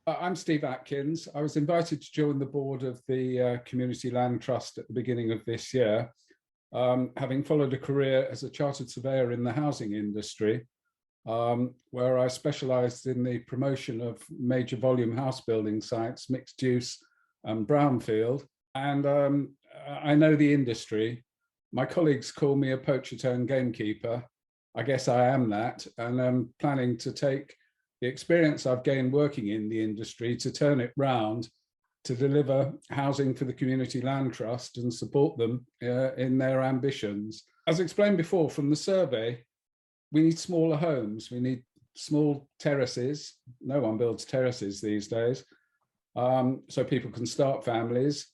I'm Steve Atkins. I was invited to join the board of the Community Land Trust at the beginning of this year, having followed a career as a chartered surveyor in the housing industry, where I specialised in the promotion of major volume house building sites, mixed use and brownfield. And I know the industry. My colleagues call me a poacher-turned gamekeeper. I guess I am that, and I'm planning to take the experience I've gained working in the industry to turn it round to deliver housing for the Community Land Trust and support them in their ambitions. As explained before from the survey, we need smaller homes. We need small terraces. No one builds terraces these days, so people can start families.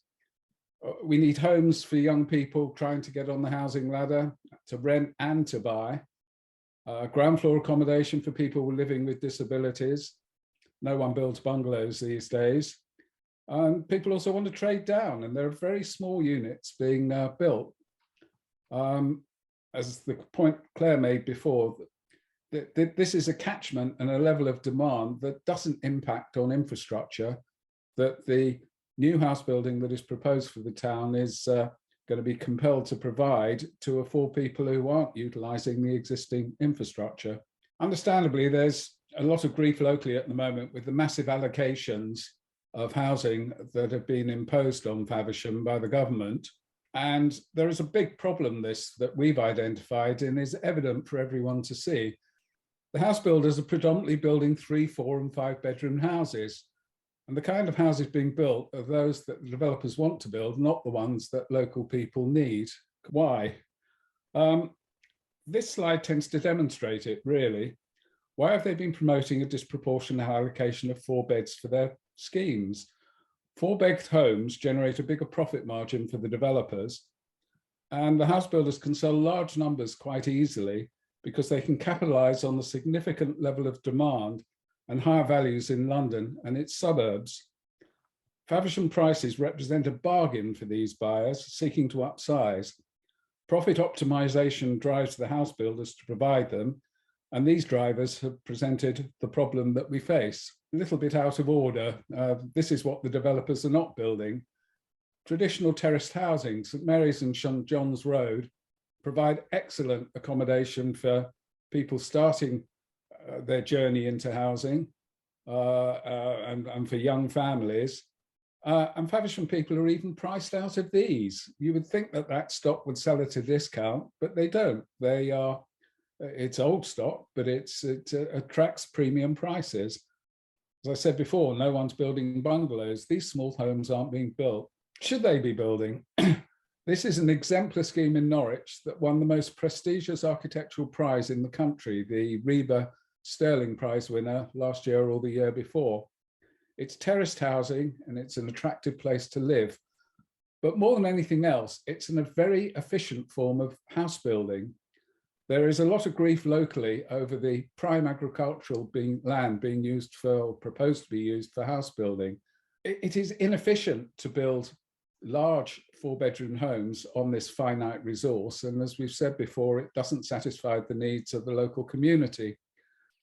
We need homes for young people trying to get on the housing ladder, to rent and to buy. Ground floor accommodation for people living with disabilities. No one builds bungalows these days. People also want to trade down, and there are very small units being built. As the point Claire made before, this is a catchment and a level of demand that doesn't impact on infrastructure, that the new house building that is proposed for the town is going to be compelled to provide to afford people who aren't utilising the existing infrastructure. Understandably, there's a lot of grief locally at the moment with the massive allocations of housing that have been imposed on Faversham by the government. And there is a big problem that we've identified and is evident for everyone to see. The house builders are predominantly building 3, 4 and 5 bedroom houses. And the kind of houses being built are those that the developers want to build, not the ones that local people need. Why? This slide tends to demonstrate it, really. Why have they been promoting a disproportionate allocation of 4 beds for their schemes? 4-bed homes generate a bigger profit margin for the developers, and the house builders can sell large numbers quite easily because they can capitalise on the significant level of demand and higher values in London and its suburbs. Faversham prices represent a bargain for these buyers seeking to upsize. Profit optimization drives the house builders to provide them, and these drivers have presented the problem that we face. A little bit out of order, this is what the developers are not building. Traditional terraced housing, St Mary's and St John's Road, provide excellent accommodation for people starting their journey into housing and for young families. And Faversham people are even priced out of these. You would think that that stock would sell at a discount, but they don't. They are, it's old stock, but it attracts premium prices. As I said before, no one's building bungalows. These small homes aren't being built. Should they be building? This is an exemplar scheme in Norwich that won the most prestigious architectural prize in the country, the Reba Sterling Prize winner last year or the year before. It's terraced housing and it's an attractive place to live. But more than anything else, it's a very efficient form of house building. There is a lot of grief locally over the prime agricultural land being used for, or proposed to be used for house building. It is inefficient to build large 4-bedroom homes on this finite resource. And as we've said before, it doesn't satisfy the needs of the local community.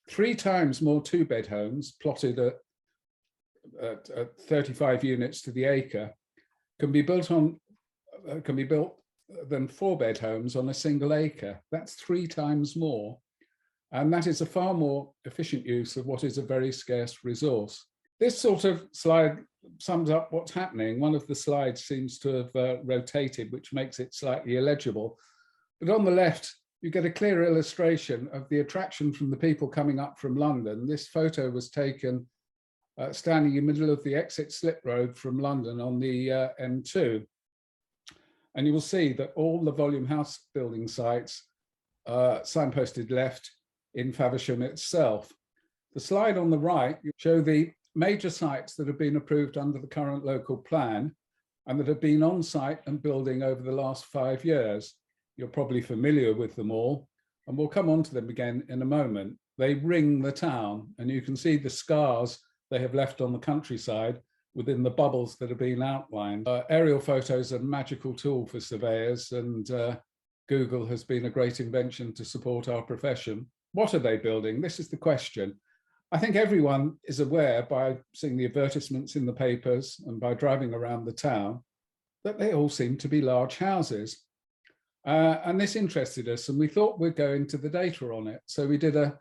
3 times more 2-bed homes plotted at 35 units to the acre can be built than 4-bed homes on a single acre. That's 3 times more. And that is a far more efficient use of what is a very scarce resource. This sort of slide sums up what's happening. One of the slides seems to have rotated, which makes it slightly illegible. But on the left, you get a clear illustration of the attraction from the people coming up from London. This photo was taken standing in the middle of the exit slip road from London on the M2. And you will see that all the volume house building sites signposted left in Faversham itself. The slide on the right show the major sites that have been approved under the current local plan and that have been on site and building over the last 5 years. You're probably familiar with them all, and we'll come on to them again in a moment. They ring the town, and you can see the scars they have left on the countryside within the bubbles that have been outlined. Aerial photos are a magical tool for surveyors, and Google has been a great invention to support our profession. What are they building? This is the question. I think everyone is aware by seeing the advertisements in the papers and by driving around the town that they all seem to be large houses. And this interested us, and we thought we'd go into the data on it. So we did a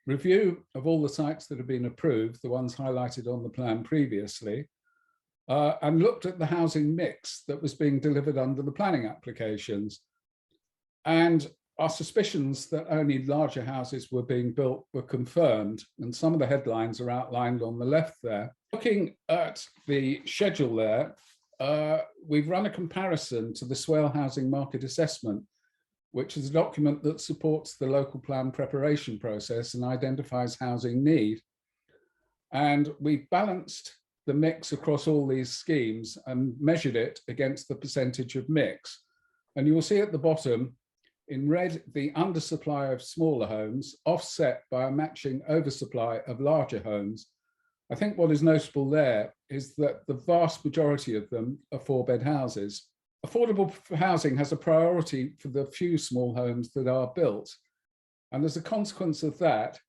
review of all the sites that have been approved, the ones highlighted on the plan previously, and looked at the housing mix that was being delivered under the planning applications. And our suspicions that only larger houses were being built were confirmed, and some of the headlines are outlined on the left there. Looking at the schedule there, we've run a comparison to the Swale Housing Market Assessment, which is a document that supports the local plan preparation process and identifies housing need. And we balanced the mix across all these schemes and measured it against the percentage of mix. And you will see at the bottom, in red, the undersupply of smaller homes offset by a matching oversupply of larger homes. I think what is notable there is that the vast majority of them are 4-bed houses. Affordable housing has a priority for the few small homes that are built. And as a consequence of that,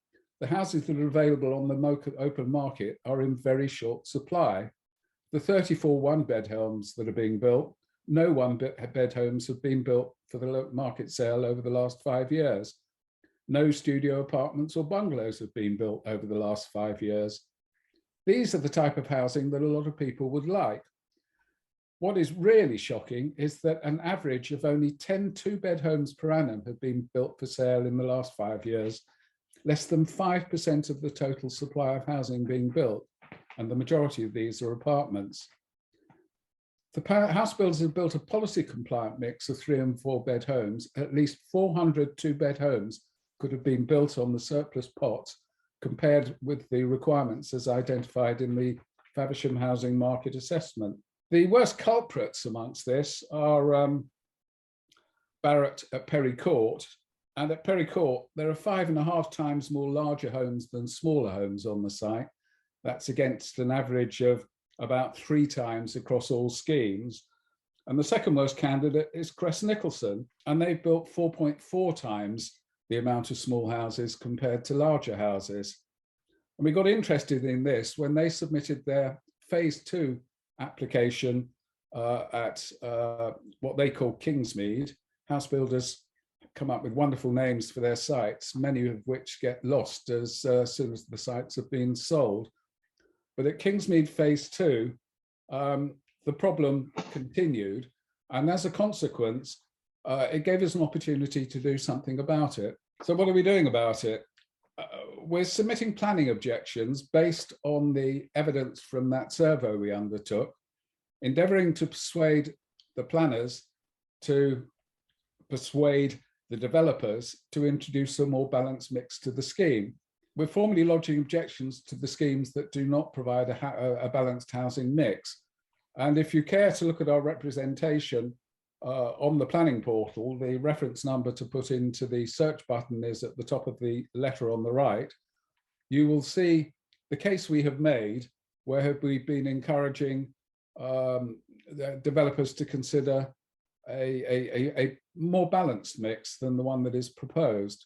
the houses that are available on the open market are in very short supply. The 34 one-bed homes that are being built, no one-bed homes have been built for the market sale over the last 5 years. No studio apartments or bungalows have been built over the last 5 years. These are the type of housing that a lot of people would like. What is really shocking is that an average of only 10 two-bed homes per annum have been built for sale in the last 5 years, less than 5% of the total supply of housing being built, and the majority of these are apartments. The house builders have built a policy compliant mix of 3 and 4-bed homes. At least 400 two-bed homes could have been built on the surplus pot compared with the requirements as identified in the Faversham Housing Market Assessment. The worst culprits amongst this are Barratt at Perry Court. And at Perry Court, there are 5.5 times more larger homes than smaller homes on the site. That's against an average of about 3 times across all schemes. And the second worst candidate is Crest Nicholson, and they've built 4.4 times the amount of small houses compared to larger houses. And we got interested in this when they submitted their phase 2 application at what they call Kingsmead. House builders come up with wonderful names for their sites, many of which get lost as soon as the sites have been sold. But at Kingsmead phase 2, the problem continued. And as a consequence, it gave us an opportunity to do something about it. So what are we doing about it? We're submitting planning objections based on the evidence from that survey we undertook, endeavouring to persuade the planners to persuade the developers to introduce a more balanced mix to the scheme. We're formally lodging objections to the schemes that do not provide a balanced housing mix. And if you care to look at our representation on the planning portal, the reference number to put into the search button is at the top of the letter on the right. You will see the case we have made, where we've been encouraging the developers to consider a more balanced mix than the one that is proposed.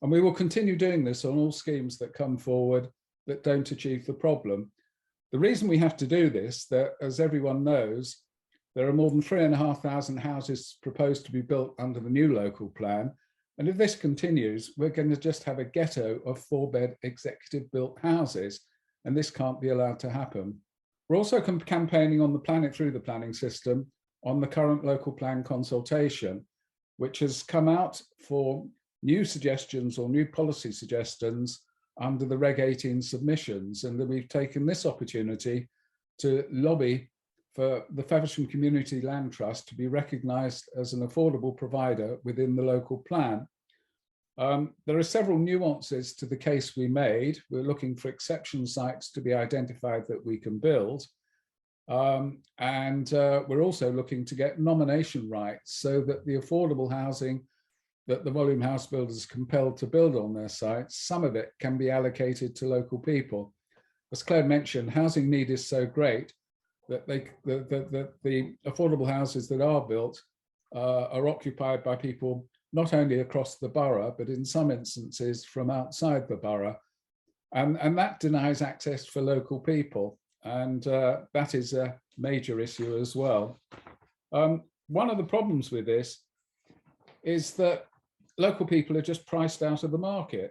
And we will continue doing this on all schemes that come forward that don't achieve the problem. The reason we have to do this, that as everyone knows, there are more than 3,500 houses proposed to be built under the new local plan. And if this continues, we're going to just have a ghetto of 4-bed executive built houses. And this can't be allowed to happen. We're also campaigning on the planning through the planning system on the current local plan consultation, which has come out for new suggestions or new policy suggestions under the Reg 18 submissions. And that we've taken this opportunity to lobby for the Faversham Community Land Trust to be recognised as an affordable provider within the local plan. There are several nuances to the case we made. We're looking for exception sites to be identified that we can build. We're also looking to get nomination rights so that the affordable housing that the volume house builders are compelled to build on their sites, some of it can be allocated to local people. As Claire mentioned, housing need is so great that the affordable houses that are built are occupied by people not only across the borough, but in some instances from outside the borough. And that denies access for local people. And that is a major issue as well. One of the problems with this is that local people are just priced out of the market.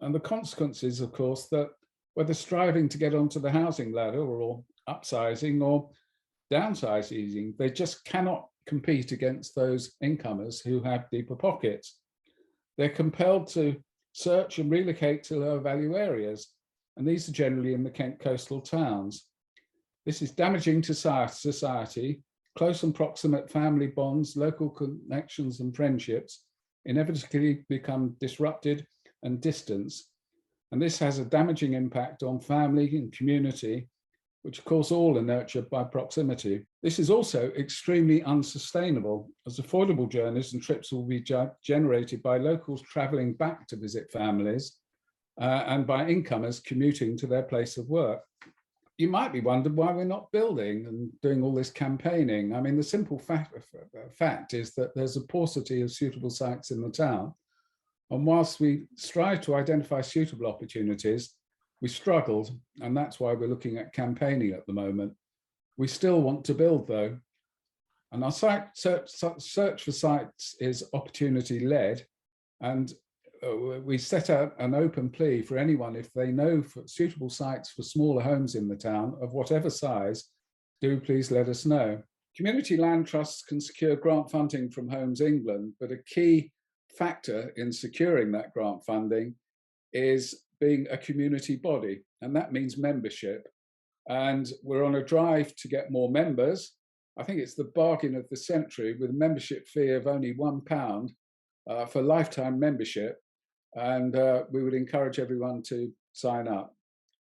And the consequences, of course, that whether striving to get onto the housing ladder or upsizing or downsizing, they just cannot compete against those incomers who have deeper pockets. They're compelled to search and relocate to lower value areas, and these are generally in the Kent coastal towns. This is damaging to society. Close and proximate family bonds, local connections and friendships inevitably become disrupted and distanced. And this has a damaging impact on family and community, which of course all are nurtured by proximity. This is also extremely unsustainable, as affordable journeys and trips will be generated by locals traveling back to visit families and by incomers commuting to their place of work. You might be wondering why we're not building and doing all this campaigning. I mean, the simple fact is that there's a paucity of suitable sites in the town. And whilst we strive to identify suitable opportunities, we struggled, and that's why we're looking at campaigning at the moment. We still want to build, though. And our search for sites is opportunity-led, and we set out an open plea for anyone, if they know for suitable sites for smaller homes in the town of whatever size, do please let us know. Community land trusts can secure grant funding from Homes England, but a key factor in securing that grant funding is being a community body, and that means membership. And we're on a drive to get more members. I think it's the bargain of the century, with a membership fee of only £1 for lifetime membership. And we would encourage everyone to sign up.